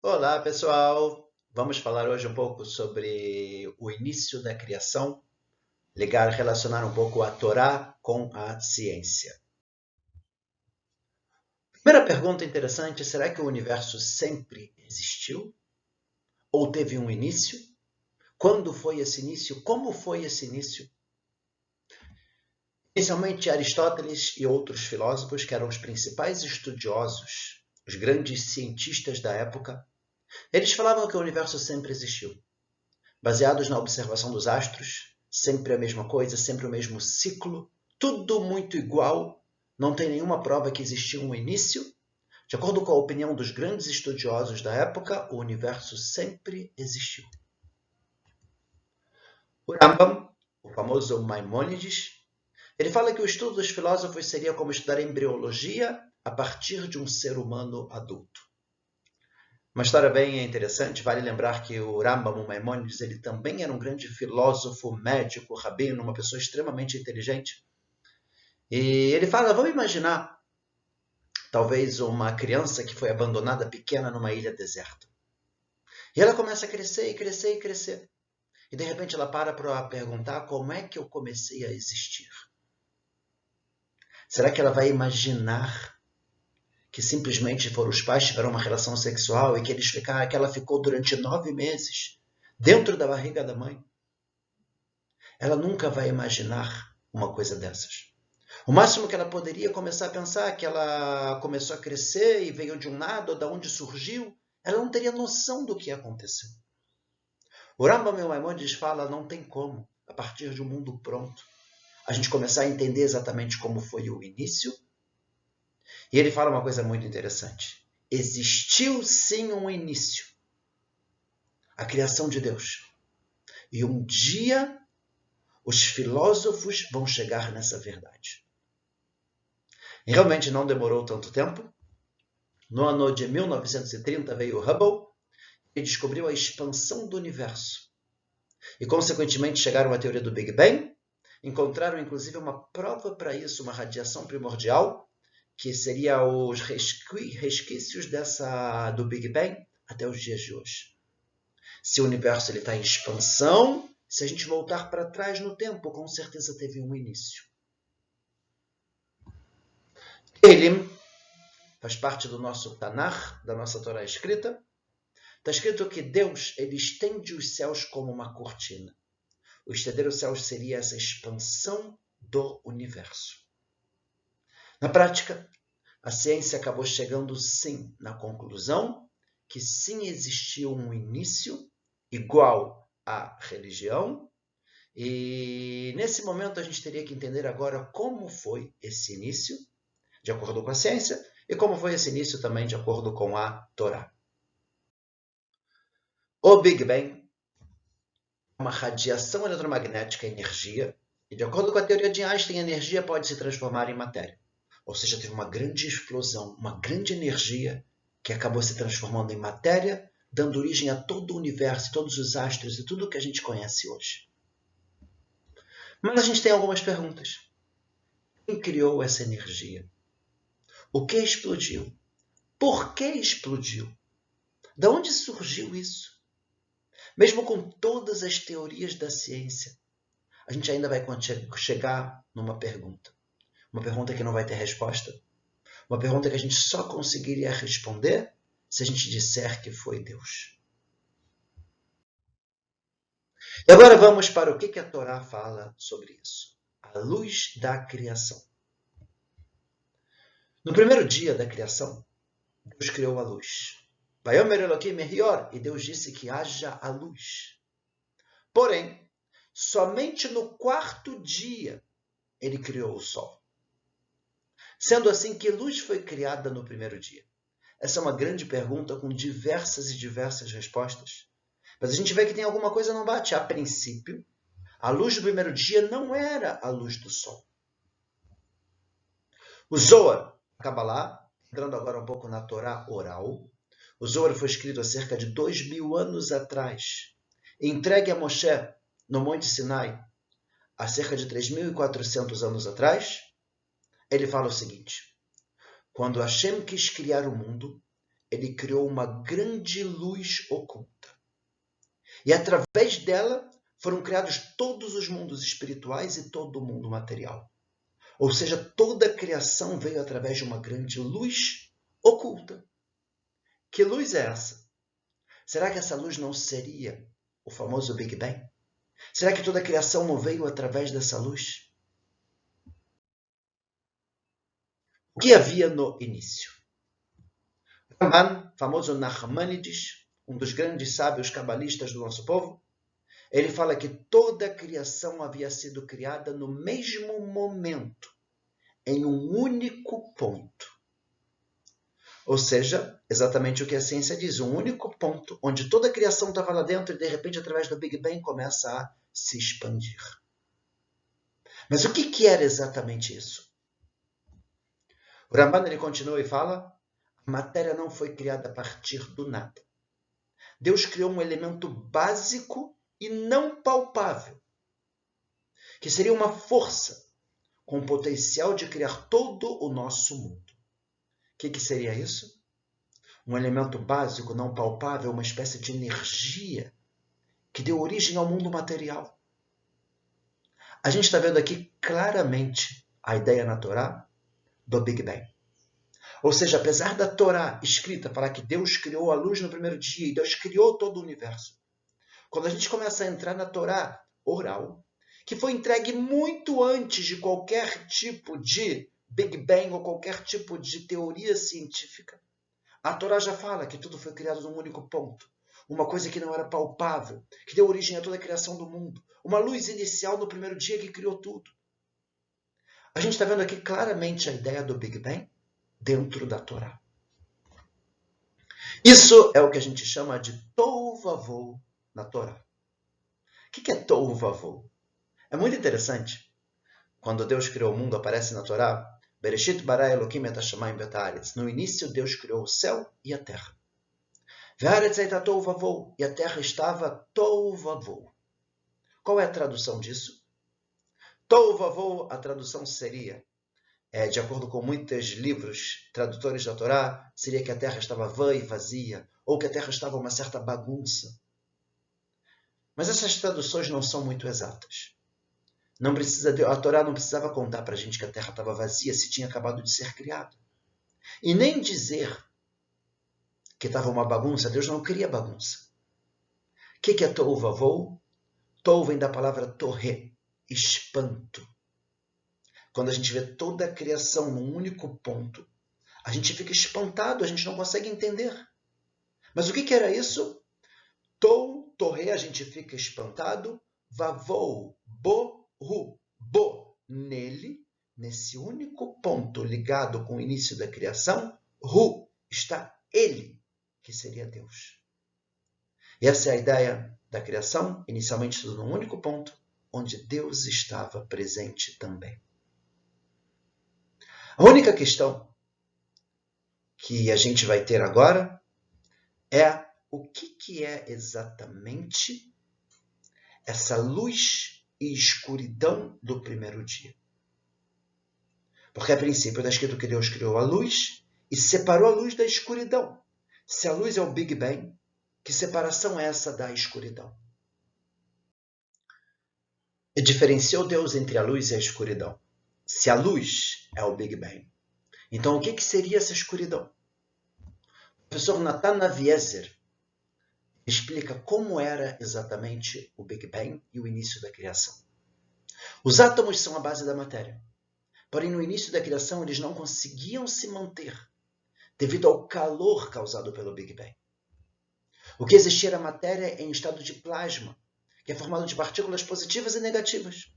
Olá, pessoal! Vamos falar hoje um pouco sobre o início da criação, relacionar um pouco a Torá com a ciência. Primeira pergunta interessante: será que o universo sempre existiu? Ou teve um início? Quando foi esse início? Como foi esse início? Inicialmente, Aristóteles e outros filósofos, que eram os principais estudiosos, os grandes cientistas da época, eles falavam que o universo sempre existiu. Baseados na observação dos astros, sempre a mesma coisa, sempre o mesmo ciclo, tudo muito igual, não tem nenhuma prova que existiu um início. De acordo com a opinião dos grandes estudiosos da época, o universo sempre existiu. O Rambam, o famoso Maimônides, ele fala que o estudo dos filósofos seria como estudar embriologia a partir de um ser humano adulto. Uma história bem interessante, vale lembrar que o Rambam, o Maimônides, ele também era um grande filósofo, médico, rabino, uma pessoa extremamente inteligente. E ele fala, vamos imaginar, talvez uma criança que foi abandonada pequena numa ilha deserta. E ela começa a crescer e crescer e crescer. E de repente ela para perguntar como é que eu comecei a existir. Será que ela vai imaginar que simplesmente foram os pais que tiveram uma relação sexual e que que ela ficou durante 9 meses dentro da barriga da mãe? Ela nunca vai imaginar uma coisa dessas. O máximo que ela poderia começar a pensar é que ela começou a crescer e veio de um nada, ou de onde surgiu, ela não teria noção do que aconteceu. O Rambam e o Maimônides fala, não tem como, a partir de um mundo pronto, a gente começar a entender exatamente como foi o início. E ele fala uma coisa muito interessante. Existiu sim um início, a criação de Deus. E um dia os filósofos vão chegar nessa verdade. E realmente não demorou tanto tempo. No ano de 1930 veio Hubble e descobriu a expansão do universo. E, consequentemente, chegaram à teoria do Big Bang, encontraram, inclusive, uma prova para isso, uma radiação primordial, que seria os resquícios do Big Bang até os dias de hoje. Se o universo está em expansão, se a gente voltar para trás no tempo, com certeza teve um início. Ele faz parte do nosso Tanakh, da nossa Torá escrita. Está escrito que Deus ele estende os céus como uma cortina. O estender os céus seria essa expansão do universo. Na prática, a ciência acabou chegando sim na conclusão que sim existiu um início igual à religião. E nesse momento a gente teria que entender agora como foi esse início, de acordo com a ciência, e como foi esse início também de acordo com a Torá. O Big Bang é uma radiação eletromagnética, energia, e de acordo com a teoria de Einstein, a energia pode se transformar em matéria. Ou seja, teve uma grande explosão, uma grande energia que acabou se transformando em matéria, dando origem a todo o universo, todos os astros e tudo o que a gente conhece hoje. Mas a gente tem algumas perguntas. Quem criou essa energia? O que explodiu? Por que explodiu? De onde surgiu isso? Mesmo com todas as teorias da ciência, a gente ainda vai chegar numa pergunta. Uma pergunta que não vai ter resposta. Uma pergunta que a gente só conseguiria responder se a gente disser que foi Deus. E agora vamos para o que a Torá fala sobre isso. A luz da criação. No primeiro dia da criação, Deus criou a luz. Vayomer Elokim Mehior, e Deus disse que haja a luz. Porém, somente no quarto dia ele criou o sol. Sendo assim, que luz foi criada no primeiro dia? Essa é uma grande pergunta com diversas e diversas respostas. Mas a gente vê que tem alguma coisa que não bate. A princípio, a luz do primeiro dia não era a luz do sol. O Zohar, a Kabbalah, entrando agora um pouco na Torá oral, o Zohar foi escrito há cerca de 2000 anos atrás, entregue a Moshe no Monte Sinai, há cerca de 3400 anos atrás. Ele fala o seguinte: quando Hashem quis criar o mundo, ele criou uma grande luz oculta. E através dela foram criados todos os mundos espirituais e todo o mundo material. Ou seja, toda a criação veio através de uma grande luz oculta. Que luz é essa? Será que essa luz não seria o famoso Big Bang? Será que toda a criação não veio através dessa luz? O que havia no início? Ramban, famoso Nachmanides, um dos grandes sábios cabalistas do nosso povo, ele fala que toda a criação havia sido criada no mesmo momento, em um único ponto. Ou seja, exatamente o que a ciência diz, um único ponto, onde toda a criação estava lá dentro e de repente, através do Big Bang, começa a se expandir. Mas o que era exatamente isso? O Ramban ele continua e fala, a matéria não foi criada a partir do nada. Deus criou um elemento básico e não palpável, que seria uma força com o potencial de criar todo o nosso mundo. O que seria isso? Um elemento básico, não palpável, uma espécie de energia que deu origem ao mundo material. A gente está vendo aqui claramente a ideia na Torá do Big Bang. Ou seja, apesar da Torá escrita falar que Deus criou a luz no primeiro dia e Deus criou todo o universo, quando a gente começa a entrar na Torá oral, que foi entregue muito antes de qualquer tipo de Big Bang ou qualquer tipo de teoria científica, a Torá já fala que tudo foi criado num único ponto. Uma coisa que não era palpável, que deu origem a toda a criação do mundo. Uma luz inicial no primeiro dia que criou tudo. A gente está vendo aqui claramente a ideia do Big Bang dentro da Torá. Isso é o que a gente chama de Tohu Vavohu na Torá. O que é Tohu Vavohu? É muito interessante. Quando Deus criou o mundo, aparece na Torá, Bereshit bara Elokim et hashamayim ve'et haaretz. No início, Deus criou o céu e a terra. Ve'haaretz hayta tohu vavohu. E a terra estava tohu vavohu. Qual é a tradução disso? Tohu vavohu, a tradução seria, de acordo com muitos livros tradutores da Torá, seria que a terra estava vã e vazia, ou que a terra estava uma certa bagunça. Mas essas traduções não são muito exatas. A Torá não precisava contar para a gente que a terra estava vazia se tinha acabado de ser criada. E nem dizer que estava uma bagunça. Deus não cria bagunça. O que é Tohu Vavohu? Tohu vem da palavra torre, espanto. Quando a gente vê toda a criação num único ponto, a gente fica espantado, a gente não consegue entender. Mas o que era isso? Tohu, torre, a gente fica espantado. Vavohu, bo, nele, nesse único ponto ligado com o início da criação, hu, está ele, que seria Deus. E essa é a ideia da criação, inicialmente tudo num único ponto, onde Deus estava presente também. A única questão que a gente vai ter agora é o que é exatamente essa luz e escuridão do primeiro dia. Porque a princípio está escrito que Deus criou a luz e separou a luz da escuridão. Se a luz é o Big Bang, que separação é essa da escuridão? E diferenciou Deus entre a luz e a escuridão. Se a luz é o Big Bang, então o que seria essa escuridão? O professor Natan Naviezer explica como era exatamente o Big Bang e o início da criação. Os átomos são a base da matéria. Porém, no início da criação, eles não conseguiam se manter devido ao calor causado pelo Big Bang. O que existia era matéria em estado de plasma, que é formado de partículas positivas e negativas.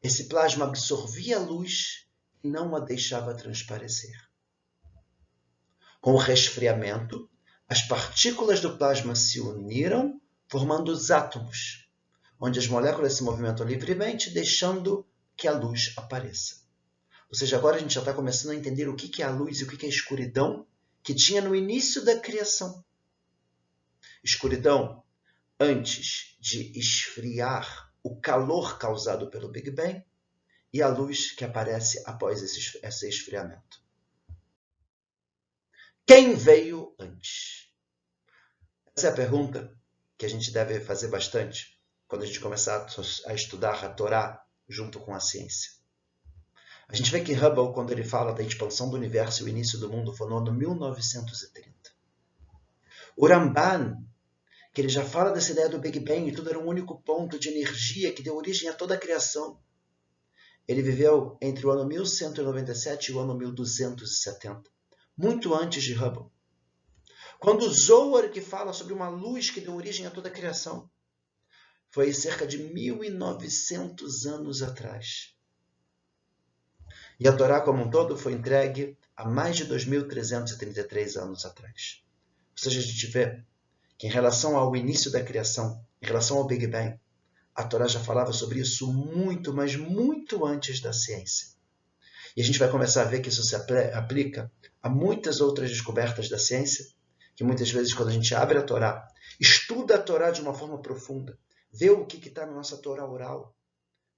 Esse plasma absorvia a luz e não a deixava transparecer. Com o resfriamento, as partículas do plasma se uniram, formando os átomos, onde as moléculas se movimentam livremente, deixando que a luz apareça. Ou seja, agora a gente já está começando a entender o que é a luz e o que é a escuridão que tinha no início da criação. Escuridão antes de esfriar o calor causado pelo Big Bang e a luz que aparece após esse esfriamento. Quem veio antes? Essa é a pergunta que a gente deve fazer bastante quando a gente começar a estudar a Torá junto com a ciência. A gente vê que Hubble, quando ele fala da expansão do universo e o início do mundo, foi no ano 1930. O Ramban, que ele já fala dessa ideia do Big Bang e tudo era um único ponto de energia que deu origem a toda a criação. Ele viveu entre o ano 1197 e o ano 1270, muito antes de Hubble. Quando o Zohar, que fala sobre uma luz que deu origem a toda a criação, foi cerca de 1900 anos atrás. E a Torá como um todo foi entregue há mais de 2333 anos atrás. Ou seja, a gente vê que em relação ao início da criação, em relação ao Big Bang, a Torá já falava sobre isso muito, mas muito antes da ciência. E a gente vai começar a ver que isso se aplica a muitas outras descobertas da ciência, que muitas vezes quando a gente abre a Torá, estuda a Torá de uma forma profunda, vê o que está na nossa Torá oral,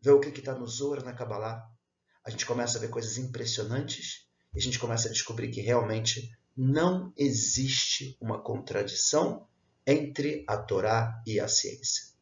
vê o que está no Zohar, na Kabbalah, a gente começa a ver coisas impressionantes e a gente começa a descobrir que realmente não existe uma contradição entre a Torá e a ciência.